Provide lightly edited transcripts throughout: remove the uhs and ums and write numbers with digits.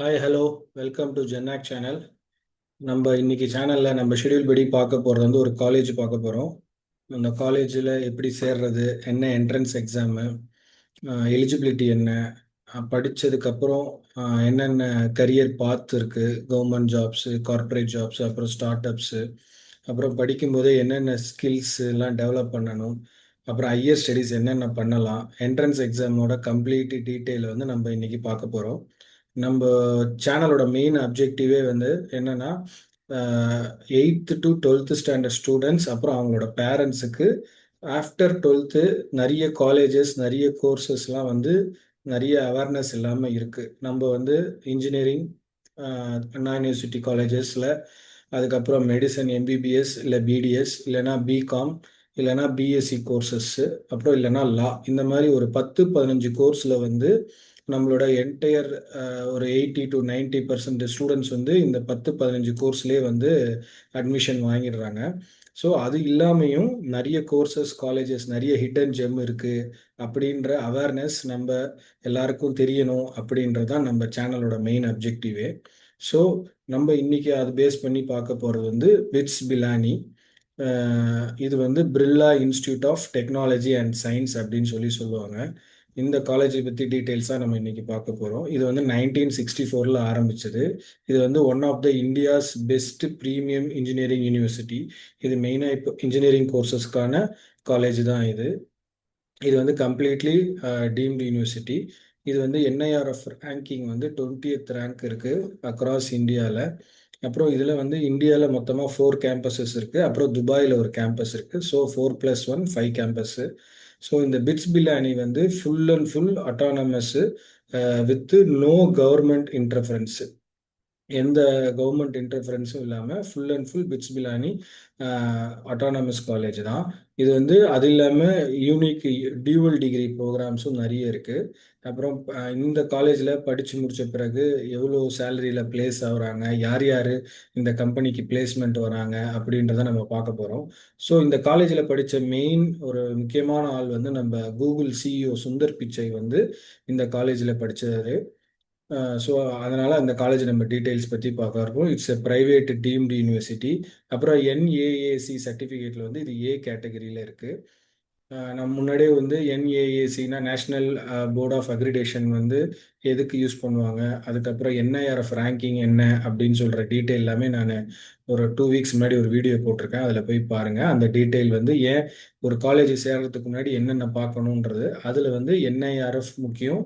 Hi hello, welcome to ஜென்னாக் channel. நம்ம இன்னைக்கு சேனலில் நம்ம ஷெடியூல் படி பார்க்க போகிறது வந்து ஒரு காலேஜ் பார்க்க போகிறோம். அந்த காலேஜில் எப்படி சேர்றது, என்ன என்ட்ரன்ஸ் எக்ஸாமு, எலிஜிபிலிட்டி என்ன, படித்ததுக்கப்புறம் என்னென்ன கரியர் பாத் இருக்குது, கவர்மெண்ட் ஜாப்ஸு, கார்ப்பரேட் ஜாப்ஸு, அப்புறம் ஸ்டார்ட் அப்ஸு, அப்புறம் படிக்கும்போதே என்னென்ன ஸ்கில்ஸ் எல்லாம் டெவலப் பண்ணணும், அப்புறம் ஹையர் ஸ்டடீஸ் என்னென்ன பண்ணலாம், என்ட்ரன்ஸ் எக்ஸாமோட கம்ப்ளீட் டீட்டெயில் வந்து நம்ம இன்னைக்கு பார்க்க போகிறோம். நம்ம சேனலோட மெயின் அப்ஜெக்டிவே வந்து என்னன்னா, eighth to twelfth standard students அப்புறம் அவங்களோட பேரண்ட்ஸுக்கு ஆஃப்டர் டுவெல்த்து நிறைய காலேஜஸ் நிறைய கோர்சஸ்லாம் வந்து நிறைய அவேர்னஸ் இல்லாமல் இருக்குது. நம்ம வந்து இன்ஜினியரிங், அண்ணா யூனிவர்சிட்டி காலேஜஸில், அதுக்கப்புறம் மெடிசன் எம்பிபிஎஸ் இல்லை பிடிஎஸ் இல்லைன்னா பிகாம் இல்லைன்னா பிஎஸ்சி கோர்சஸ்ஸு, அப்புறம் இல்லைன்னா லா, இந்த மாதிரி ஒரு 10-15 கோர்ஸில் வந்து நம்மளோட என்டையர் ஒரு 80 to 90% ஸ்டூடெண்ட்ஸ் வந்து இந்த 10-15 கோர்ஸ்லேயே வந்து அட்மிஷன் வாங்கிடுறாங்க. ஸோ அது இல்லாமையும் நிறைய கோர்சஸ் காலேஜஸ் நிறைய ஹிடன் ஜெம் இருக்குது அப்படின்ற அவேர்னஸ் நம்ம எல்லாருக்கும் தெரியணும் அப்படின்றது தான் நம்ம சேனலோட மெயின் அப்ஜெக்டிவே. ஸோ நம்ம இன்னைக்கு அது பேஸ் பண்ணி பார்க்க போகிறது வந்து பிட்ஸ் பிலானி. இது வந்து Birla institute of Technology and Science அப்படின்னு சொல்லுவாங்க. இந்த காலேஜை பற்றி டீட்டெயில்ஸாக நம்ம இன்னைக்கு பார்க்க போகிறோம். இது வந்து 1964 ஆரம்பிச்சது. இது வந்து one of the India's best premium engineering university. இது மெயினாக இப்போ இன்ஜினியரிங் கோர்சஸ்க்கான காலேஜ் தான் இது. இது வந்து கம்ப்ளீட்லி டீம்டு யூனிவர்சிட்டி. இது வந்து என்ஐஆர்எஃப் ரேங்கிங் வந்து 20th ரேங்க் இருக்குது அக்ராஸ் இந்தியாவில். அப்புறம் இதில் வந்து இந்தியாவில் மொத்தமாக 4 கேம்பஸஸ் இருக்குது. அப்புறம் துபாயில் ஒரு கேம்பஸ் இருக்குது. So 4+1 5 campus. ஸோ இந்த பிட்ஸ் பிலானி வந்து full and full autonomous with no government interference. எந்த கவர்மெண்ட் இன்டர்ஃபரன்ஸும் இல்லாமல் full and full BITS Pilani autonomous college தான். இது வந்து அது இல்லாமல் யூனிக் டியூவல் டிகிரி ப்ரோக்ராம்ஸும் நிறைய இருக்குது. அப்புறம் இந்த காலேஜில் படித்து முடித்த பிறகு எவ்வளோ சேலரியில் பிளேஸ் ஆகுறாங்க, யார் யார் இந்த கம்பெனிக்கு பிளேஸ்மெண்ட் வராங்க அப்படின்றத நம்ம பார்க்க போகிறோம். ஸோ இந்த காலேஜில் படித்த மெயின் ஒரு முக்கியமான ஆள் வந்து நம்ம கூகுள் சிஇஓ சுந்தர் பிச்சை வந்து இந்த காலேஜில் படித்தது. ஸோ அதனால் அந்த காலேஜ் நம்ம டீட்டெயில்ஸ் பற்றி பார்க்க இருக்கோம். It's a private deemed university. அப்புறம் என்ஏஏசி சர்டிஃபிகேட்டில் வந்து இது ஏ கேட்டகரியில் இருக்குது. நம்ம முன்னாடியே வந்து என்ஏஏசினா நேஷ்னல் போர்ட் ஆஃப் அக்ரிடேஷன் வந்து எதுக்கு யூஸ் பண்ணுவாங்க, அதுக்கப்புறம் என்ஐஆர்எஃப் ரேங்கிங் என்ன அப்படின்னு சொல்கிற டீட்டெயில் எல்லாமே நான் ஒரு 2 வீக்ஸ் முன்னாடி ஒரு வீடியோ போட்டிருக்கேன். அதில் போய் பாருங்கள். அந்த டீட்டெயில் வந்து ஏன் ஒரு காலேஜ் சேர்றதுக்கு முன்னாடி என்னென்ன பார்க்கணுன்றது, அதில் வந்து என்ஐஆர்எஃப் முக்கியம்,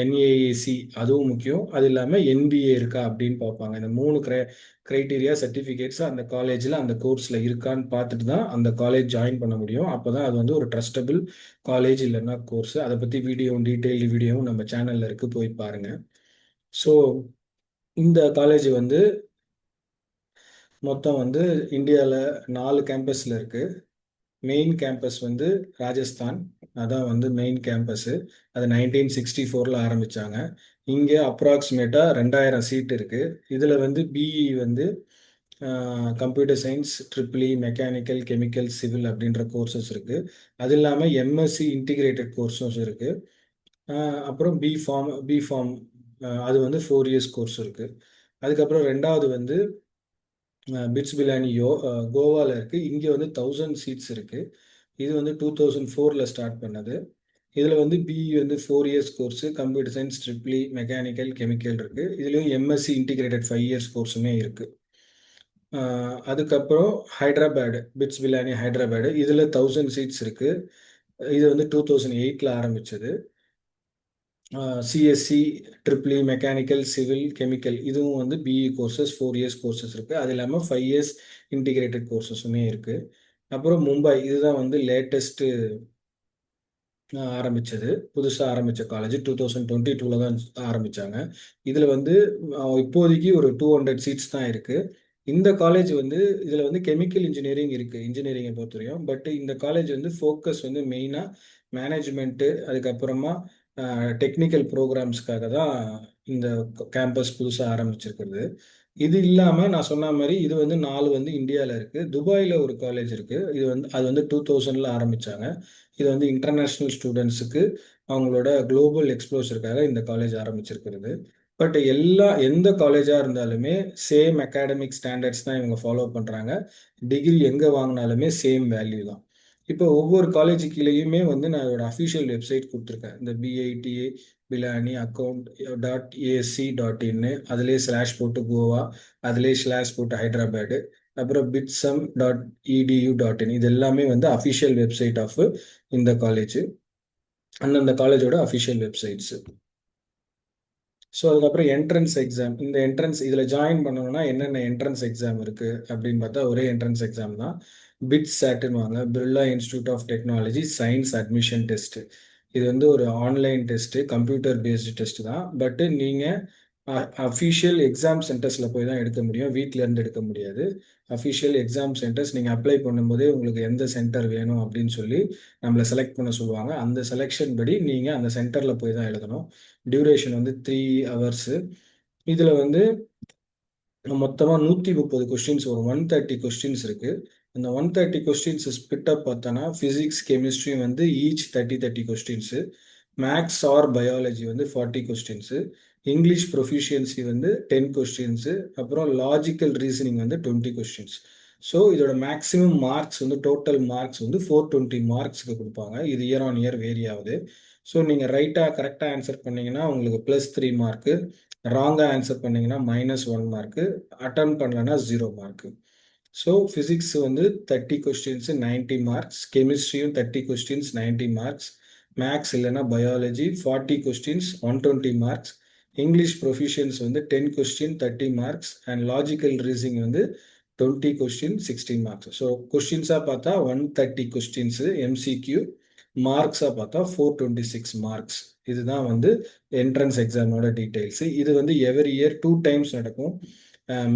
என்ஏஏசி அதுவும் முக்கியம், அது இல்லாமல் என்பிஏ இருக்கா அப்படின்னு பார்ப்பாங்க. இந்த 3 க்ரைட்டீரியா சர்டிஃபிகேட்ஸ் அந்த காலேஜில் அந்த கோர்ஸில் இருக்கான்னு பார்த்துட்டு தான் அந்த காலேஜ் ஜாயின் பண்ண முடியும். அப்போ தான் அது வந்து ஒரு ட்ரஸ்டபிள் காலேஜ் இல்லைன்னா கோர்ஸ். அதை பற்றி டீட்டெயில்டு வீடியோவும் நம்ம சேனலில் இருக்குது, போய் பாருங்கள். ஸோ இந்த காலேஜ் வந்து மொத்தம் வந்து இந்தியாவில் 4 கேம்பஸில் இருக்குது. மெயின் கேம்பஸ் வந்து ராஜஸ்தான், அதான் வந்து மெயின் கேம்பஸ்ஸு. அது 1964 ஆரம்பித்தாங்க. இங்கே அப்ராக்சிமேட்டாக 2000 சீட் இருக்குது. இதில் வந்து பிஇ வந்து computer science, triple E, mechanical, chemical, civil அப்படின்ற கோர்சஸ் இருக்குது. அது இல்லாமல் எம்எஸ்சி இன்டிகிரேட்டட் கோர்சஸ் இருக்குது. அப்புறம் பிஃபார்ம் அது வந்து 4 இயர்ஸ் கோர்ஸ் இருக்குது. அதுக்கப்புறம் ரெண்டாவது வந்து பிட்ஸ் பிலானி கோவாவில் இருக்குது. இங்கே வந்து 1000 சீட்ஸ் இருக்குது. இது வந்து 2004 ஸ்டார்ட் பண்ணது. இதில் வந்து பிஇ வந்து 4 years course, computer science, triple E, mechanical, chemical இருக்குது. இதுலேயும் எம்எஸ்சி இன்டிகிரேட்டட் 5 இயர்ஸ் கோர்ஸுமே இருக்குது. அதுக்கப்புறம் ஹைதராபாடு, பிட்ஸ் பிலானி ஹைதராபாடு, இதில் 1000 சீட்ஸ் இருக்குது. இது வந்து 2008 ஆரம்பித்தது. CSC, triple E, mechanical, civil, chemical, இதுவும் வந்து பிஇ கோர்சஸ் 4 இயர்ஸ் கோர்சஸ் இருக்குது. அது இல்லாமல் 5 இயர்ஸ் இன்டிகிரேட்டட் கோர்சஸுமே இருக்குது. அப்புறம் மும்பை, இதுதான் வந்து லேட்டஸ்ட்டு ஆரம்பித்தது, புதுசாக ஆரம்பித்த காலேஜ். 2022 தான் ஆரம்பித்தாங்க. இதில் வந்து இப்போதைக்கு ஒரு 200 சீட்ஸ் தான் இருக்குது. இந்த காலேஜ் வந்து இதில் வந்து கெமிக்கல் இன்ஜினியரிங் இருக்குது, இன்ஜினியரிங்கை பொறுத்தவரையும். பட் இந்த காலேஜ் வந்து ஃபோக்கஸ் வந்து மெயினாக மேனேஜ்மெண்ட்டு, அதுக்கப்புறமா டெக்னிக்கல் ப்ரோக்ராம்ஸ்க்காக தான் இந்த கேம்பஸ் புதுசாக ஆரம்பிச்சிருக்கிறது. இது இல்லாமல் நான் சொன்ன மாதிரி இது வந்து 4 வந்து இந்தியாவில் இருக்குது. துபாயில் ஒரு காலேஜ் இருக்குது. அது வந்து 2000 ஆரம்பித்தாங்க. இது வந்து இன்டர்நேஷ்னல் ஸ்டூடெண்ட்ஸுக்கு அவங்களோட குளோபல் எக்ஸ்ப்ளோஷருக்காக இந்த காலேஜ் ஆரம்பிச்சிருக்கிறது. பட் எந்த காலேஜாக இருந்தாலுமே சேம் அகாடமிக் ஸ்டாண்டர்ட்ஸ் தான் இவங்க ஃபாலோ பண்ணுறாங்க. டிகிரி எங்கே வாங்கினாலுமே சேம் வேல்யூ தான். இப்போ ஒவ்வொரு காலேஜ் கீழேயுமே வந்து நான் அதோட அஃபிஷியல் வெப்சைட் கொடுத்துருக்கேன். இந்த பிஐடிஏ பிலானி அக்கௌண்ட் .ac.in, அதிலே ஸ்லாஷ் போட்டு கோவா, அதிலே ஸ்லாஷ் போட்டு ஹைதராபாடு, அப்புறம் bitsum.edu.in, இது எல்லாமே வந்து அஃபிஷியல் வெப்சைட் ஆஃப் இந்த காலேஜ், அந்தந்த காலேஜோட அஃபிஷியல் வெப்சைட்ஸ். ஸோ அதுக்கப்புறம் என்ட்ரன்ஸ் எக்ஸாம். இந்த இதில் ஜாயின் பண்ணணும்னா என்னென்ன என்ட்ரன்ஸ் எக்ஸாம் இருக்குது அப்படின்னு பார்த்தா ஒரே என்ட்ரன்ஸ் எக்ஸாம் தான். பிட்ஸ் சாட்டுன்னு Birla institute of technology science admission test. இது வந்து ஒரு online test, computer based test தான். பட்டு நீங்கள் அஃபிஷியல் எக்ஸாம் சென்டர்ஸில் போய் தான் எடுக்க முடியும், வீட்டில் இருந்து எடுக்க முடியாது. அஃபிஷியல் எக்ஸாம் சென்டர்ஸ் நீங்கள் அப்ளை பண்ணும்போதே உங்களுக்கு எந்த சென்டர் வேணும் அப்படின்னு சொல்லி நம்மளை செலக்ட் பண்ண சொல்லுவாங்க. அந்த செலெக்ஷன் படி நீங்கள் அந்த சென்டரில் போய் தான் எழுதணும். டியூரேஷன் வந்து 3 hours. இதில் வந்து மொத்தமாக 130 கொஸ்டின்ஸ் வரும். 130 கொஸ்டின்ஸ் இருக்குது. அந்த 130 கொஸ்டின்ஸ் ஸ்பிட்டப் பார்த்தோன்னா ஃபிசிக்ஸ் கெமிஸ்ட்ரி வந்து each 30 questions, maths or biology வந்து 40 கொஸ்டின்ஸு, இங்கிலீஷ் ப்ரொஃபிஷியன்சி வந்து 10 கொஸ்டின்ஸு, அப்புறம் லாஜிக்கல் ரீசனிங் வந்து 20 கொஸ்டின்ஸ். ஸோ இதோட மேக்ஸிமம் மார்க்ஸ் வந்து டோட்டல் மார்க்ஸ் வந்து 420 மார்க்ஸ்க்கு கொடுப்பாங்க. இது இயர் ஆன் இயர் வேரி ஆகுது. ஸோ நீங்கள் கரெக்டாக ஆன்சர் பண்ணீங்கன்னா உங்களுக்கு +3 மார்க்கு, ராங்காக ஆன்சர் பண்ணீங்கன்னா -1 மார்க்கு, அட்டன் பண்ணலன்னா 0 மார்க்கு. ஸோ ஃபிசிக்ஸ் வந்து 30 கொஸ்டின்ஸ் 90 மார்க்ஸ், கெமிஸ்ட்ரியும் 30 கொஸ்டின்ஸ் 90 மார்க்ஸ், மேக்ஸ் இல்லைன்னா biology 40 questions 120 marks, English proficiency வந்து 10 question 30 marks, and logical reasoning வந்து 20 கொஸ்டின் 60 மார்க்ஸ். ஸோ கொஸ்டின்ஸாக பார்த்தா 130 கொஸ்டின்ஸு எம்சிக்யூ, மார்க்ஸாக பார்த்தா 426 மார்க்ஸ். இதுதான் வந்து என்ட்ரன்ஸ் எக்ஸாமோட டீட்டெயில்ஸு. இது வந்து எவ்ரி இயர் 2 டைம்ஸ் நடக்கும்.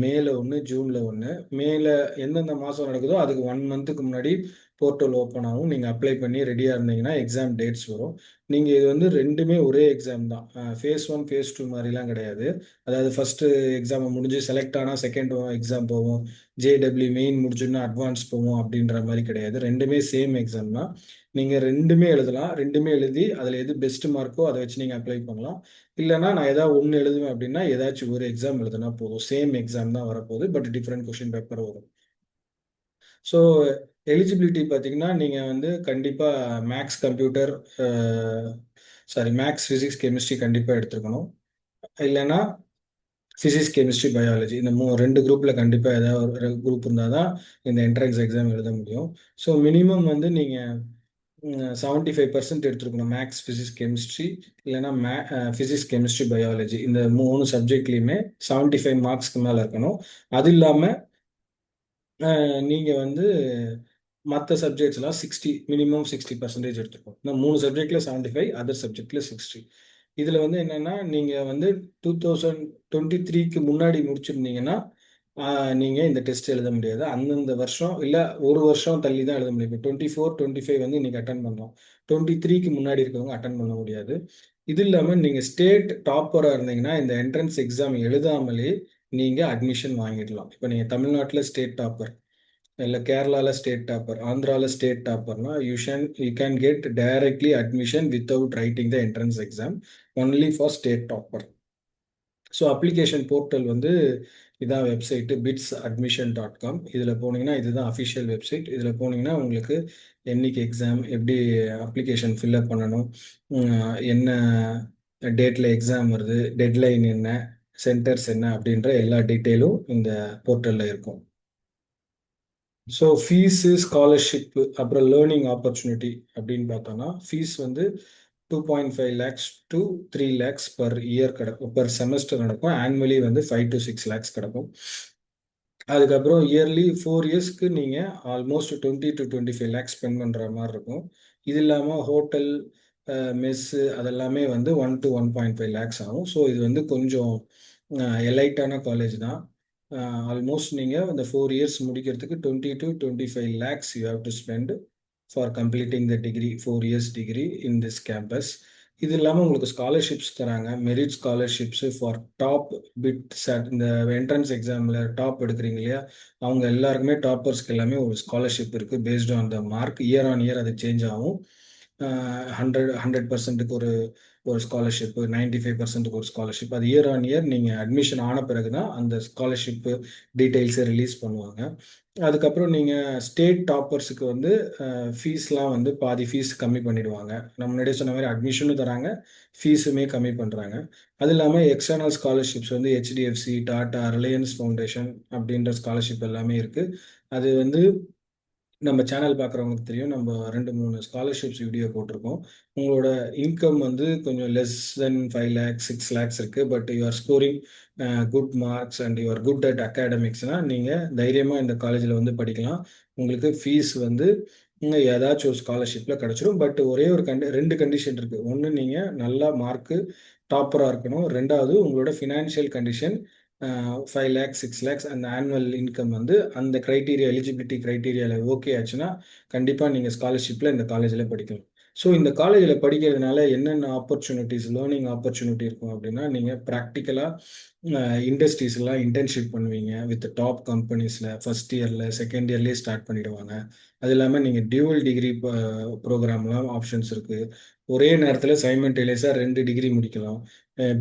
மேல ஒன்று, ஜூனில் ஒன்று. மேல எந்தெந்த மாதம் நடக்குதோ அதுக்கு 1 மந்த்துக்கு முன்னாடி போர்ட்டல் ஓப்பன் ஆகும். நீங்கள் அப்ளை பண்ணி ரெடியாக இருந்தீங்கன்னா எக்ஸாம் டேட்ஸ் வரும். நீங்கள் இது வந்து ரெண்டுமே ஒரே எக்ஸாம் தான். phase 1 phase 2 மாதிரிலாம் கிடையாது. அதாவது ஃபஸ்ட்டு எக்ஸாமை முடிஞ்சு செலக்ட் ஆனால் செகண்ட் எக்ஸாம் போவோம், ஜேடபிள்யூ மெயின் முடிஞ்சுன்னா அட்வான்ஸ் போவோம் அப்படின்ற மாதிரி கிடையாது. ரெண்டுமே சேம் எக்ஸாம் தான். நீங்கள் ரெண்டுமே எழுதலாம். ரெண்டுமே எழுதி அதில் எது பெஸ்ட் மார்க்கோ அதை வச்சு நீங்கள் அப்ளை பண்ணலாம். இல்லைனா நான் ஏதாவது ஒன்று எழுதுவேன் அப்படின்னா ஏதாச்சும் ஒரு எக்ஸாம் எழுதுனா போதும். சேம் எக்ஸாம் தான் வரப்போகுது, பட் டிஃப்ரெண்ட் கொஷின் பேப்பர் வரும். ஸோ எலிஜிபிலிட்டி பார்த்தீங்கன்னா நீங்கள் வந்து கண்டிப்பாக மேக்ஸ் ஃபிசிக்ஸ் கெமிஸ்ட்ரி கண்டிப்பாக எடுத்துருக்கணும். இல்லைன்னா ஃபிசிக்ஸ் கெமிஸ்ட்ரி பயாலஜி, இந்த 2 குரூப்பில் கண்டிப்பாக ஏதாவது ஒரு குரூப் இருந்தால் தான் இந்த என்ட்ரன்ஸ் எக்ஸாம் எழுத முடியும். ஸோ மினிமம் வந்து நீங்கள் 75% எடுத்துருக்கணும் மேக்ஸ் ஃபிசிக்ஸ் கெமிஸ்ட்ரி, இல்லைன்னா ஃபிசிக்ஸ் கெமிஸ்ட்ரி பயாலஜி, இந்த 3 சப்ஜெக்ட்லேயுமே 75 மார்க்ஸ்க்கு மேலே இருக்கணும். அது இல்லாமல் நீங்கள் வந்து மற்ற சப்ஜெக்ட்ஸ்லாம் மினிமம் 60% எடுத்துக்கணும். இந்த 3 சப்ஜெக்டில் 75, அதர் சப்ஜெக்டில் 60. இதில் வந்து என்னென்னா நீங்கள் வந்து 2023க்கு முன்னாடி முடிச்சிருந்தீங்கன்னா நீங்கள் இந்த டெஸ்ட் எழுத முடியாது. அந்தந்த வருஷம் இல்லை ஒரு வருஷம் தள்ளி தான் எழுத முடியும். இப்போ 24, 25 வந்து இன்றைக்கி அட்டன் பண்ணலாம். 23க்கு முன்னாடி இருக்கவங்க அட்டன் பண்ண முடியாது. இது இல்லாமல் நீங்கள் ஸ்டேட் டாப்பராக இருந்தீங்கன்னா இந்த என்ட்ரன்ஸ் எக்ஸாம் எழுதாமலே நீங்கள் அட்மிஷன் வாங்கிடலாம். இப்போ நீங்கள் தமிழ்நாட்டில் ஸ்டேட் டாப்பர், இல்லை கேரளாவில் ஸ்டேட் டாப்பர், ஆந்திராவில் ஸ்டேட் டாப்பர்னா you can get directly admission without writing the entrance exam, only for state topper. So application portal வந்து இதான் வெப்சைட்டு bitsAdmission.com. இதில் போனீங்கன்னா இதுதான் அஃபிஷியல் வெப்சைட். இதில் போனீங்கன்னா உங்களுக்கு என்னைக்கு எக்ஸாம், எப்படி அப்ளிகேஷன் ஃபில்அப் பண்ணணும், என்ன டேட்டில் எக்ஸாம் வருது, டெட்லைன் என்ன, சென்டர்ஸ் என்ன அப்படின்ற எல்லா டீட்டெயிலும் இந்த போர்ட்டலில் இருக்கும். ஸோ ஃபீஸு, ஸ்காலர்ஷிப்பு, அப்புறம் லேர்னிங் ஆப்பர்ச்சுனிட்டி அப்படின்னு பார்த்தோன்னா ஃபீஸ் வந்து 2.5 lakhs to 3 lakhs per year கிடக்கும், பர் செமஸ்டர் நடக்கும். ஆனுவலி வந்து 5 to 6 lakhs கிடக்கும். அதுக்கப்புறம் இயர்லி 4 இயர்ஸ்க்கு நீங்கள் ஆல்மோஸ்ட் 20 to 25 lakhs ஸ்பெண்ட் பண்ணுற மாதிரி இருக்கும். இது இல்லாமல் ஹோட்டல், மெஸ்ஸு அதெல்லாமே வந்து 1 to 1.5 lakhs ஆகும். ஸோ இது வந்து கொஞ்சம் எலைட்டான காலேஜ் தான். ஆல்மோஸ்ட் நீங்கள் இந்த 4 இயர்ஸ் முடிக்கிறதுக்கு 20 to 25 lakhs you have to spend for completing the degree, 4 years degree in this campus. இது இல்லாமல் உங்களுக்கு ஸ்காலர்ஷிப்ஸ் தராங்க, மெரிட் ஸ்காலர்ஷிப்ஸு ஃபார் டாப் இந்த என்ட்ரன்ஸ் எக்ஸாமில் டாப் எடுக்கிறீங்க இல்லையா, அவங்க எல்லாருக்குமே டாப்பர்ஸ்க்கு எல்லாமே ஒரு ஸ்காலர்ஷிப் இருக்குது. Based on the mark, year on year அது சேஞ்ச் ஆகும். 100%க்கு ஒரு ஒரு ஸ்காலர்ஷிப், 95% ஒரு ஸ்காலர்ஷிப். அது இயர் ஆன் இயர் நீங்கள் அட்மிஷன் ஆன பிறகு தான் அந்த ஸ்காலர்ஷிப்பு டீட்டெயில்ஸை ரிலீஸ் பண்ணுவாங்க. அதுக்கப்புறம் நீங்கள் ஸ்டேட் டாப்பர்ஸுக்கு வந்து ஃபீஸ்லாம் வந்து பாதி ஃபீஸ் கம்மி பண்ணிடுவாங்க. நம்ம முன்னாடியே சொன்ன மாதிரி அட்மிஷனும் தராங்க, ஃபீஸுமே கம்மி பண்ணுறாங்க. அது இல்லாமல் எக்ஸ்டர்னல் ஸ்காலர்ஷிப்ஸ் வந்து ஹெச்டிஎஃப்சி, டாடா, ரிலையன்ஸ் ஃபவுண்டேஷன் அப்படின்ற ஸ்காலர்ஷிப் எல்லாமே இருக்குது. அது வந்து நம்ம சேனல் பார்க்குறவங்களுக்கு தெரியும். நம்ம 2, 3 ஸ்காலர்ஷிப்ஸ் வீடியோ போட்டிருக்கோம். உங்களோட இன்கம் வந்து கொஞ்சம் லெஸ் தென் 5 லேக்ஸ் 6 லேக்ஸ் இருக்குது. But you are scoring good marks and you are good at அகாடமிக்ஸ்னால் நீங்கள் தைரியமாக இந்த காலேஜில் வந்து படிக்கலாம். உங்களுக்கு ஃபீஸ் வந்து ஏதாச்சும் ஒரு ஸ்காலர்ஷிப்பில் கிடச்சிரும். பட் ஒரே ஒரு 2 கண்டிஷன் இருக்குது. ஒன்று, நீங்கள் நல்லா மார்க்கு டாப்பராக இருக்கணும். 2வது, உங்களோட ஃபினான்ஷியல் கண்டிஷன் 5 லேக்ஸ் 6 லேக்ஸ் அந்த ஆனுவல் இன்கம் வந்து அந்த க்ரைட்டீரியா, எலிஜிபிலிட்டி க்ரைட்டீரியாவில் ஓகே ஆச்சுன்னா கண்டிப்பாக நீங்கள் ஸ்காலர்ஷிப்பில் இந்த காலேஜில் படிக்கலாம். ஸோ இந்த காலேஜில் படிக்கிறதுனால என்னென்ன ஆப்பர்ச்சுனிட்டிஸ், லேர்னிங் ஆப்பர்ச்சுனிட்டி இருக்கும் அப்படின்னா, நீங்கள் ப்ராக்டிக்கலாக இண்டஸ்ட்ரீஸ்லாம் இன்டர்ன்ஷிப் பண்ணுவீங்க வித் டாப் கம்பெனிஸில். ஃபஸ்ட் இயரில் செகண்ட் இயர்லேயே ஸ்டார்ட் பண்ணிடுவாங்க. அது இல்லாமல் நீங்கள் டியூவல் டிகிரி ப்ரோக்ராம்லாம் ஆப்ஷன்ஸ் இருக்குது. ஒரே நேரத்தில் சைமல்டேனியஸாக 2 டிகிரி முடிக்கலாம்.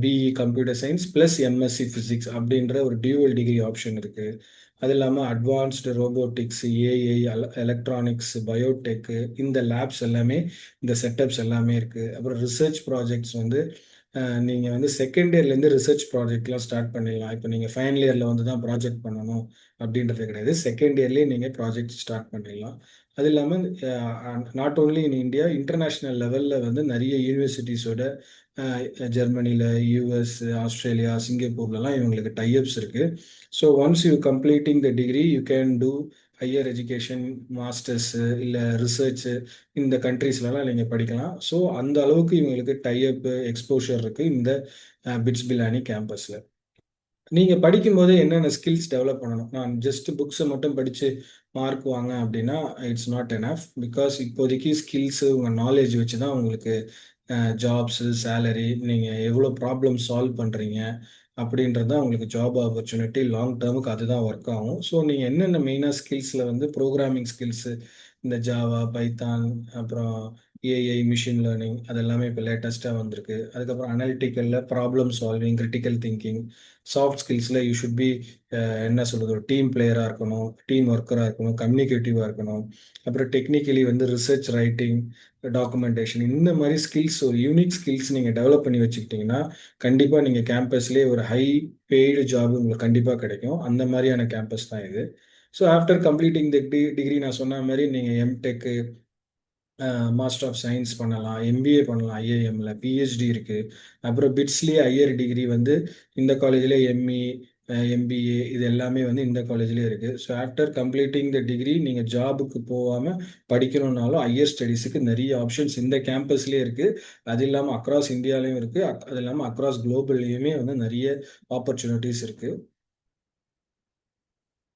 BE computer science plus MSc physics அப்படின்ற ஒரு டியூவல் டிகிரி ஆப்ஷன் இருக்குது. அது இல்லாமல் advanced robotics, AI, electronics, biotech, இந்த லேப்ஸ் எல்லாமே, இந்த செட்டப்ஸ் எல்லாமே இருக்குது. அப்புறம் ரிசர்ச் ப்ராஜெக்ட்ஸ் வந்து நீங்கள் வந்து செகண்ட் இயர்லேருந்து ரிசர்ச் ப்ராஜெக்ட்லாம் ஸ்டார்ட் பண்ணிடலாம். இப்போ நீங்கள் ஃபைனல் இயரில் வந்து தான் ப்ராஜெக்ட் பண்ணணும் அப்படின்றது கிடையாது. செகண்ட் இயர்லேயே நீங்கள் ப்ராஜெக்ட் ஸ்டார்ட் பண்ணிடலாம். அது இல்லாமல் not only in India, international லெவலில் வந்து நிறைய யூனிவர்சிட்டிஸோட ஜெர்மனியில், யூஎஸ், ஆஸ்திரேலியா, சிங்கப்பூர்லலாம் இவங்களுக்கு டைப்ஸ் இருக்குது. So once you completing the degree you can do higher education, masters இல்லை ரிசர்ச்சு இந்த கண்ட்ரீஸ்லலாம் நீங்கள் படிக்கலாம். ஸோ அந்த அளவுக்கு இவங்களுக்கு டைப் எக்ஸ்போஷர் இருக்குது இந்த பிட்ஸ் பிலானி கேம்பஸில். நீங்கள் படிக்கும்போதே என்னென்ன ஸ்கில்ஸ் டெவலப் பண்ணணும். நான் ஜஸ்ட் புக்ஸை மட்டும் படித்து மார்க் வாங்க அப்படின்னா இட்ஸ் நாட் எனஃப். பிகாஸ் இப்போதைக்கு ஸ்கில்ஸு, உங்கள் நாலேஜ் வச்சு தான் உங்களுக்கு ஜாப்ஸு, சேலரி, நீங்கள் எவ்வளோ ப்ராப்ளம் சால்வ் பண்ணுறீங்க அப்படின்றது தான் உங்களுக்கு ஜாப் ஆப்பர்ச்சுனிட்டி. லாங் டேர்முக்கு அதுதான் ஒர்க் ஆகும். ஸோ நீங்கள் என்னென்ன மெயினாக ஸ்கில்ஸில் வந்து ப்ரோக்ராமிங் ஸ்கில்ஸு, இந்த ஜாவா, பைத்தான், அப்புறம் ஏஐ, மிஷின் லேர்னிங், அது எல்லாமே இப்போ லேட்டஸ்ட்டாக வந்திருக்கு. அதுக்கப்புறம் அனலிட்டிக்கலில் problem solving, critical thinking, soft ஸ்கில்ஸில் யூ ஷுட் பி என்ன சொல்கிறது, ஒரு டீம் பிளேயராக இருக்கணும், டீம் ஒர்க்கராக இருக்கணும், கம்யூனிகேட்டிவாக இருக்கணும். அப்புறம் டெக்னிக்கலி வந்து ரிசர்ச் ரைட்டிங், டாக்குமெண்டேஷன், இந்த மாதிரி ஸ்கில்ஸ், ஒரு யூனிக் ஸ்கில்ஸ் நீங்கள் டெவலப் பண்ணி வச்சுக்கிட்டிங்கன்னா கண்டிப்பாக நீங்கள் கேம்பஸ்லேயே ஒரு ஹை பெய்டு ஜாப் உங்களுக்கு கண்டிப்பாக கிடைக்கும். அந்த மாதிரியான கேம்பஸ் தான் இது. So after completing the degree நான் சொன்ன மாதிரி நீங்கள் எம்டெக்கு, மாஸ்டர் ஆஃப் சயின்ஸ் பண்ணலாம், எம்பிஏ பண்ணலாம், ஐஏஎம்ல பிஹெச்டி இருக்குது. அப்புறம் பிட்ஸ்லேயே ஹையர் டிகிரி வந்து இந்த காலேஜில் எம்இ, எம்பிஏ, இது எல்லாமே வந்து இந்த காலேஜ்லேயே இருக்குது. So after completing the degree நீங்கள் ஜாபுக்கு போகாமல் படிக்கணுன்னாலும் ஹையர் ஸ்டடீஸுக்கு நிறைய ஆப்ஷன்ஸ் இந்த கேம்பஸ்லேயே இருக்குது. அது இல்லாமல் அக்ராஸ் இந்தியாலையும் இருக்குது. அது இல்லாமல் அக்ராஸ் குளோபல்லையுமே வந்து நிறைய ஆப்பர்ச்சுனிட்டிஸ் இருக்குது.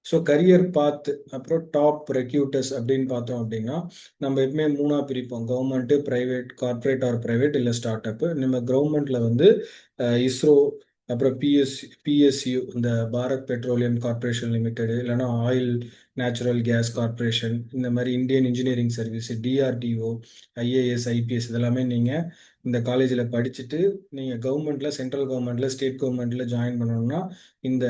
ஸோ கரியர் பாத், அப்புறம் டாப் ரெக்யூட்டர்ஸ் அப்படின்னு பார்த்தோம் அப்படின்னா, நம்ம எப்பவுமே மூணாக பிரிப்போம். Government, private, corporate R private, இல்லை ஸ்டார்ட் அப்பு. நம்ம கவர்மெண்ட்டில் வந்து இஸ்ரோ, அப்புறம் பிஎஸ்யூ, இந்த பாரத் பெட்ரோலியம் கார்ப்பரேஷன் லிமிடெடு, இல்லைன்னா ஆயில் நேச்சுரல் கேஸ் கார்ப்பரேஷன், இந்த மாதிரி Indian engineering service, DRDO, IAS, IPS, இதெல்லாமே நீங்கள் இந்த காலேஜில் படிச்சுட்டு நீங்கள் கவர்மெண்ட்டில், சென்ட்ரல் கவர்மெண்ட்டில், ஸ்டேட் கவர்மெண்ட்டில் ஜாயின் பண்ணணும்னா இந்த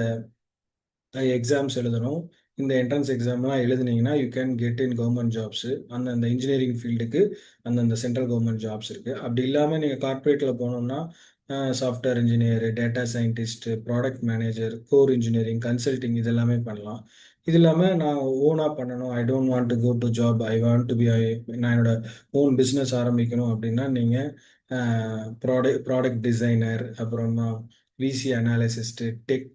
எக்ஸாம்ஸ் எழுதணும். இந்த என்ட்ரன்ஸ் எக்ஸாம்லாம் எழுதுனீங்கன்னா you can get in government jobs. அந்தந்த இன்ஜினியரிங் ஃபீல்டுக்கு அந்தந்த சென்ட்ரல் கவர்மெண்ட் ஜாப்ஸ் இருக்குது. அப்படி இல்லாமல் நீங்கள் கார்ப்பரேட்டில் போனோம்னா software engineer, data scientist, product manager, core engineering, consulting, இது எல்லாமே பண்ணலாம். இது இல்லாமல் நான் ஓனாக பண்ணணும், I don't want to go to job, I want to be, நான் என்னோட ஓன் பிஸ்னஸ் ஆரம்பிக்கணும் அப்படின்னா நீங்கள் ப்ராடக்ட் டிசைனர், அப்புறமா VC analyst, tech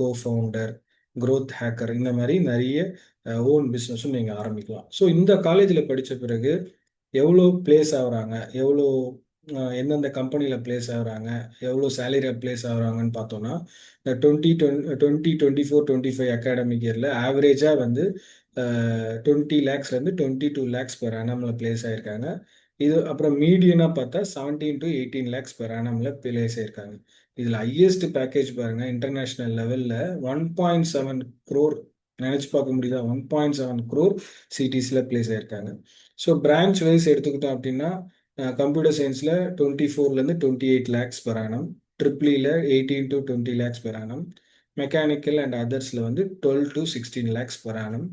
cofounder, growth hacker, இந்த மாதிரி நிறைய ஓன் பிஸ்னஸும் நீங்கள் ஆரம்பிக்கலாம். ஸோ இந்த காலேஜில் படித்த பிறகு எவ்வளோ பிளேஸ் ஆகுறாங்க, எவ்வளோ எந்தெந்த கம்பெனியில் பிளேஸ் ஆகுறாங்க, எவ்வளோ சேலரியில் பிளேஸ் ஆகுறாங்கன்னு பார்த்தோன்னா, 2024 25 அகாடமிக் இயரில் ஆவரேஜாக வந்து 20 லேக்ஸ்லேருந்து 22 லேக்ஸ் பெர் annumல பிளேஸ் ஆகிருக்காங்க. இது அப்புறம் மீடியனாக பார்த்தா 17 to 18 லேக்ஸ் பெர் annumல பிளேஸ் ஆகிருக்காங்க. இதில் ஹையஸ்ட் பேக்கேஜ் பாருங்கள், இன்டர்நேஷ்னல் லெவலில் 1.7 crore, நினச்சி பார்க்க முடியுதா, 1.7 crore சிட்டிஸில் பிளேஸ் ஆகிருக்காங்க. ஸோ பிரான்ச் வைஸ் எடுத்துக்கிட்டோம் அப்படின்னா கம்ப்யூட்டர் சயின்ஸில் 24லேருந்து 28 lakhs per annum, ட்ரிபிளியில் 18 to 20 lakhs per annum, mechanical and அதர்ஸில் வந்து 12 to 16 lakhs per annum.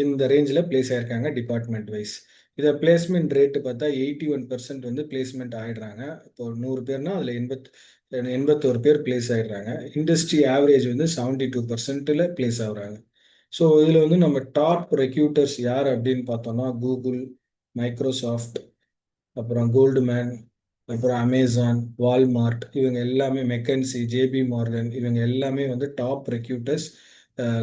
இந்த ரேஞ்சில் பிளேஸ் ஆயிருக்காங்க டிபார்ட்மெண்ட் வைஸ். இதை பிளேஸ்மெண்ட் ரேட்டு பார்த்தா 81% வந்து பிளேஸ்மெண்ட் ஆகிடுறாங்க. இப்போ 100 பேர்னா அதில் 81 பேர் பிளேஸ் ஆகிடுறாங்க. இண்டஸ்ட்ரி ஆவரேஜ் வந்து 72%ல் பிளேஸ் ஆகுறாங்க. ஸோ இதில் வந்து நம்ம டாப் ரெக்யூட்டர்ஸ் யார் அப்படின்னு பார்த்தோம்னா கூகுள், மைக்ரோசாஃப்ட், அப்புறம் கோல்டுமேன், அப்புறம் அமேசான், வால்மார்ட், இவங்க எல்லாமே மெக்கன்சி, ஜேபி மார்கன், இவங்க எல்லாமே வந்து டாப் ரெக்யூட்டர்ஸ்.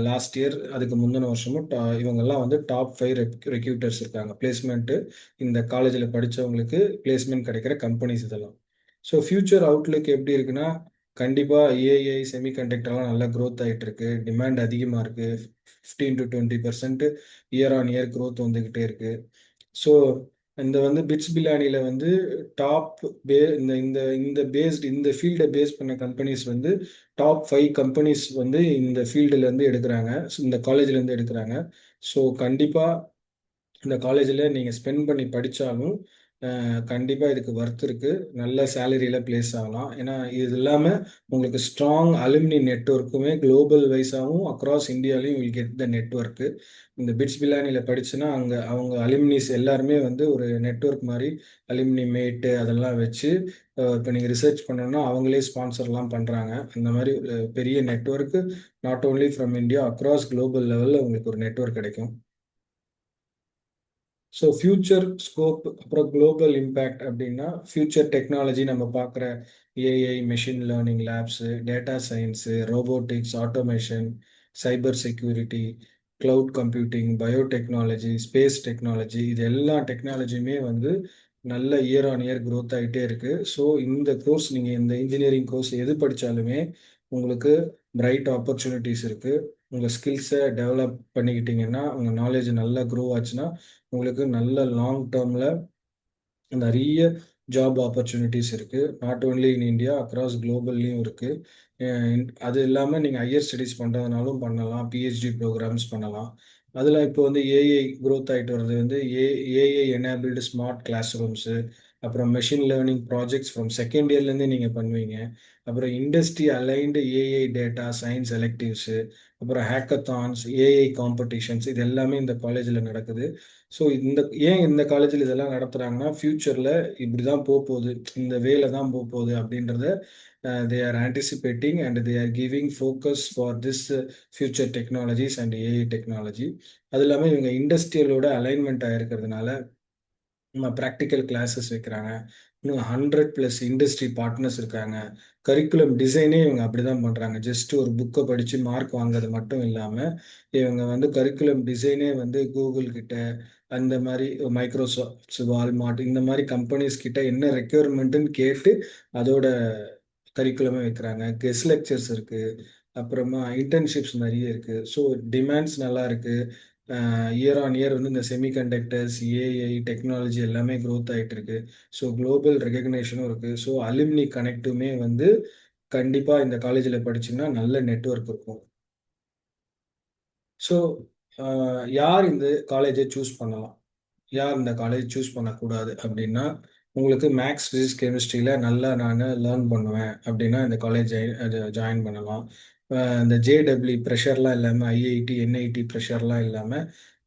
லாஸ்ட் இயர் அதுக்கு முந்தின வருஷமும் இவங்கெல்லாம் வந்து டாப் 5 ரெக்யூட்டர்ஸ் இருக்காங்க. பிளேஸ்மெண்ட்டு இந்த காலேஜில் படித்தவங்களுக்கு பிளேஸ்மெண்ட் கிடைக்கிற கம்பெனிஸ் இதெல்லாம். ஸோ ஃபியூச்சர் அவுட்லுக் எப்படி இருக்குன்னா, கண்டிப்பாக ஏஐ செமிகண்டக்டர்லாம் நல்லா க்ரோத் ஆகிட்டு இருக்கு. டிமாண்ட் அதிகமாக இருக்கு. 15 to 20% year on year growth வந்துக்கிட்டே இருக்கு. ஸோ இந்த வந்து பிட்ஸ் பிலானியில் வந்து டாப் இந்த இந்த இந்த பேஸ்ட் இந்த ஃபீல்டை பேஸ் பண்ண கம்பெனிஸ் வந்து டாப் 5 கம்பெனிஸ் வந்து இந்த ஃபீல்டுலேருந்து எடுக்கிறாங்க. இந்த காலேஜ்லேருந்து எடுக்கிறாங்க. ஸோ கண்டிப்பாக இந்த காலேஜில் நீங்கள் ஸ்பெண்ட் பண்ணி படித்தாலும் கண்டிப்பாக இதுக்கு ஒர்த் இருக்குது. நல்ல சேலரியில் பிளேஸ் ஆகலாம். ஏன்னா இது இல்லாமல் உங்களுக்கு ஸ்ட்ராங் அலுமினி நெட்ஒர்க்குமே குளோபல் வைஸாகவும் அக்ராஸ் இந்தியாலையும் வில் கெட் த நெட்ஒர்க்கு. இந்த பிட்ஸ் பிலானியில் படிச்சுன்னா அங்கே அவங்க அலுமினிஸ் எல்லாருமே வந்து ஒரு நெட்ஒர்க் மாதிரி அலுமினி மேட்டு அதெல்லாம் வச்சு இப்போ நீங்கள் ரிசர்ச் பண்ணணும்னா அவங்களே ஸ்பான்சர்லாம் பண்ணுறாங்க. அந்த மாதிரி ஒரு பெரிய network not only from India across global லெவலில் உங்களுக்கு ஒரு நெட்ஒர்க் கிடைக்கும். ஸோ ஃபியூச்சர் ஸ்கோப் அப்புறம் குளோபல் இம்பேக்ட் அப்படின்னா ஃபியூச்சர் டெக்னாலஜி நம்ம பார்க்குற AI, machine learning labs, data science, robotics, automation, cyber security, cloud computing, biotechnology, space technology, இது எல்லா டெக்னாலஜியுமே வந்து நல்ல இயர் ஆன் இயர் க்ரோத் ஆகிட்டே இருக்குது. ஸோ இந்த கோர்ஸ் நீங்கள் இந்த இன்ஜினியரிங் கோர்ஸ் எது படித்தாலுமே உங்களுக்கு பிரைட் ஆப்பர்ச்சுனிட்டிஸ் இருக்குது. உங்கள் ஸ்கில்ஸை டெவலப் பண்ணிக்கிட்டீங்கன்னா, உங்கள் நாலேஜ் நல்லா க்ரோ ஆச்சுன்னா உங்களுக்கு நல்ல லாங் டேர்மில் நிறைய ஜாப் ஆப்பர்ச்சுனிட்டிஸ் இருக்குது. Not only in India across குளோபல்லையும் இருக்குது. அது இல்லாமல் நீங்கள் ஹையர் ஸ்டடீஸ் பண்ணுறதுனாலும் பண்ணலாம், பிஹெச்டி ப்ரோக்ராம்ஸ் பண்ணலாம். அதில் இப்போ வந்து ஏஐ க்ரோத் ஆகிட்டு வர்றது வந்து AI enabled smart classrooms, அப்புறம் machine learning projects from second இயர்லேருந்தே நீங்கள் பண்ணுவீங்க. அப்புறம் industry aligned AI data science electives, அப்புறம் ஹேக்கத்தான்ஸ், ஏஐ காம்படிஷன்ஸ், இது எல்லாமே இந்த காலேஜில் நடக்குது. ஸோ ஏன் இந்த காலேஜில் இதெல்லாம் நடத்துகிறாங்கன்னா ஃப்யூச்சரில் இப்படி தான் போகுது, இந்த வேல தான் போகுது அப்படின்றத they are anticipating and they are giving focus for this future technologies and AI technology. அது இல்லாமல் இவங்க இண்டஸ்ட்ரியலோட அலைன்மெண்ட் ஆகிருக்கிறதுனால ப்ராக்டிக்கல் கிளாஸஸ் வைக்கிறாங்க. இன்னும் 100+ இண்டஸ்ட்ரி பார்ட்னர்ஸ் இருக்காங்க. கரிக்குலம் டிசைனே இவங்க அப்படி தான் பண்ணுறாங்க. ஜஸ்ட் ஒரு புக்கை படித்து மார்க் வாங்குறது மட்டும் இல்லாமல் இவங்க வந்து கரிக்குலம் டிசைனே வந்து கூகுள் கிட்ட, அந்த மாதிரி மைக்ரோசாஃப்ட், வால்மார்ட், இந்த மாதிரி கம்பெனிஸ் கிட்ட என்ன ரெக்யர்மெண்ட்டுன்னு கேட்டு அதோட கரிக்குலமே வைக்கிறாங்க. கெஸ்ட் லெக்சர்ஸ் இருக்குது. அப்புறமா இன்டர்ன்ஷிப்ஸ் நிறைய இருக்குது. ஸோ டிமாண்ட்ஸ் நல்லா இருக்குது. இயர் ஆன் இயர் வந்து இந்த செமிகண்டக்டர்ஸ், ஏஐ டெக்னாலஜி எல்லாமே க்ரோத் ஆகிட்டு இருக்கு. ஸோ குளோபல் ரெகக்னேஷனும் இருக்குது. ஸோ அலுமினி கனெக்ட்டுமே வந்து கண்டிப்பாக இந்த காலேஜில் படிச்சிங்கன்னா நல்ல நெட்ஒர்க் இருக்கும். ஸோ யார் இந்த காலேஜை சூஸ் பண்ணலாம், யார் இந்த காலேஜ் சூஸ் பண்ணக்கூடாது அப்படின்னா, உங்களுக்கு மேக்ஸ், ஃபிசிக்ஸ், கெமிஸ்ட்ரியில் நல்லா நான் லேர்ன் பண்ணுவேன் அப்படின்னா இந்த காலேஜ் ஜாயின் பண்ணலாம். இந்த ஜேடபிள்யூ ப்ரெஷர்லாம் இல்லாமல், ஐஐடி, என்ஐடி ப்ரெஷர்லாம் இல்லாமல்,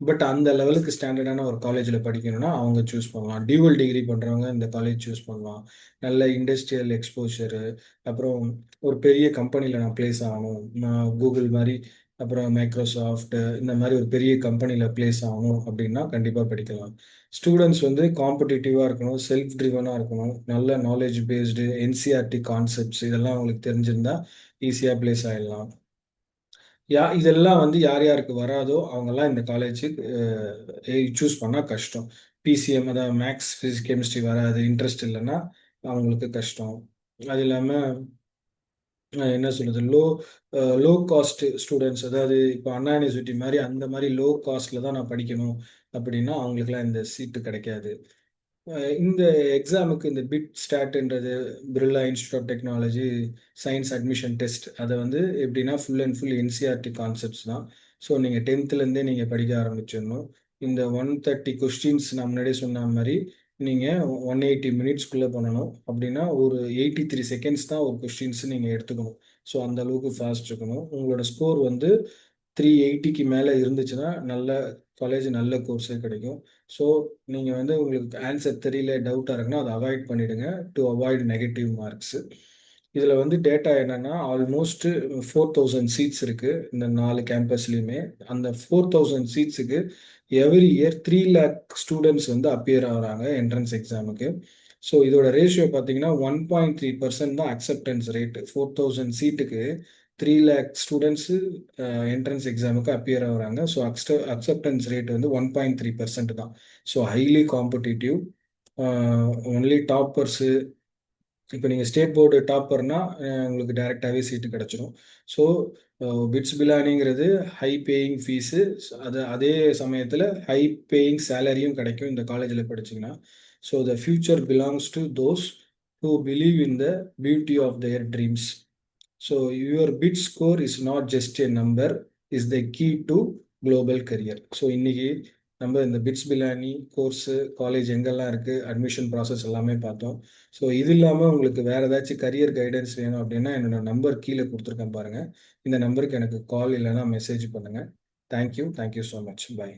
பட் அந்த லெவலுக்கு ஸ்டாண்டர்டான ஒரு காலேஜில் படிக்கணும்னா அவங்க சூஸ் பண்ணலாம். டியூவல் டிகிரி பண்ணுறவங்க இந்த காலேஜ் சூஸ் பண்ணலாம். நல்ல இண்டஸ்ட்ரியல் எக்ஸ்போஷரு, அப்புறம் ஒரு பெரிய கம்பெனியில் நான் பிளேஸ் ஆகணும், நான் கூகுள் மாதிரி, அப்புறம் மைக்ரோசாஃப்ட், இந்த மாதிரி ஒரு பெரிய கம்பெனியில் பிளேஸ் ஆகணும் அப்படின்னா கண்டிப்பாக படிக்கலாம். ஸ்டூடெண்ட்ஸ் வந்து காம்படிட்டிவாக இருக்கணும், செல்ஃப் ட்ரிவனாக இருக்கணும், நல்ல நாலேஜ் பேஸ்டு என்சிஆர்டி கான்செப்ட்ஸ் இதெல்லாம் அவங்களுக்கு தெரிஞ்சிருந்தா ஈஸியாக பிளேஸ் ஆகிடலாம். இதெல்லாம் வந்து யார் யாருக்கு வராதோ அவங்கெல்லாம் இந்த காலேஜுக்கு சூஸ் பண்ணால் கஷ்டம். பிசிஎம், அதாவது மேக்ஸ், ஃபிசிக்ஸ், கெமிஸ்ட்ரி வராது, இன்ட்ரெஸ்ட் இல்லைன்னா அவங்களுக்கு கஷ்டம். அது இல்லாமல் என்ன சொல்கிறது, லோ காஸ்ட் ஸ்டூடெண்ட்ஸ், அதாவது இப்போ அண்ணா யூனிவர்சிட்டி மாதிரி அந்த மாதிரி லோ காஸ்ட்டில் தான் நான் படிக்கணும் அப்படின்னா அவங்களுக்குலாம் இந்த சீட்டு கிடைக்காது. இந்த எக்ஸாமுக்கு இந்த பிட் ஸ்டாட்ன்றது Birla institute of technology science admission test, அதை வந்து எப்படின்னா full and full NCERT concepts தான். ஸோ நீங்கள் 10th நீங்கள் படிக்க ஆரம்பிச்சிடணும். இந்த 130 கொஸ்டின்ஸ் நான் முன்னாடியே சொன்ன மாதிரி நீங்கள் 180 மினிட்ஸ்க்குள்ளே பண்ணணும். அப்படின்னா ஒரு 83 செகண்ட்ஸ் தான் ஒரு கொஸ்டின்ஸ் நீங்கள் எடுத்துக்கணும். ஸோ அந்த அளவுக்கு ஃபாஸ்ட் இருக்கணும். உங்களோட ஸ்கோர் வந்து 380க்கு மேலே இருந்துச்சுன்னா நல்ல காலேஜ், நல்ல கோர்ஸே கிடைக்கும். ஸோ நீங்கள் வந்து உங்களுக்கு ஆன்சர் தெரியல, டவுட்டாக இருக்குன்னா அதை அவாய்ட் பண்ணிடுங்க, டு அவாய்ட் நெகட்டிவ் மார்க்ஸு. இதில் வந்து டேட்டா என்னன்னா ஆல்மோஸ்ட் 4000 சீட்ஸ் இருக்குது இந்த 4 கேம்பஸ்லையுமே. அந்த 4000 சீட்ஸுக்கு எவ்ரி இயர் 3 lakh ஸ்டூடெண்ட்ஸ் வந்து அப்பியர் ஆகுறாங்க என்ட்ரன்ஸ் எக்ஸாமுக்கு. ஸோ இதோட ரேஷியோ பார்த்தீங்கன்னா 1.3% தான் அக்செப்டன்ஸ் ரேட்டு. 4000 சீட்டுக்கு 3 lakh ஸ்டூடெண்ட்ஸு என்ட்ரன்ஸ் எக்ஸாமுக்கு அப்பியர் ஆகுறாங்க. ஸோ அக்செப்டன்ஸ் ரேட் வந்து 1.3% தான். So highly competitive. Only toppers, இப்போ நீங்கள் ஸ்டேட் போர்டு டாப்பர்னா உங்களுக்கு டைரெக்டாகவே சீட்டு கிடச்சிரும். ஸோ பிட்ஸ் பிலானிங்கிறது ஹை பேயிங் ஃபீஸு, அதே சமயத்தில் ஹை பேயிங் சேலரியும் கிடைக்கும் இந்த காலேஜில் படிச்சிங்கன்னா. So the future belongs to those who believe in the beauty of their dreams. So your bid score is not just a number, is the key to global career. So இன்னைக்கு நம்ம இந்த BITS Pilani course, college எங்கெல்லாம் இருக்குது, admission process எல்லாமே பார்த்தோம். So இது இல்லாமல் உங்களுக்கு வேறு ஏதாச்சும் கரியர் கைடன்ஸ் வேணும் அப்படின்னா என்னோட நம்பர் கீழே கொடுத்துருக்கேன் பாருங்கள். இந்த நம்பருக்கு எனக்கு கால் இல்லைன்னா மெசேஜ் பண்ணுங்கள். Thank you so much. பை.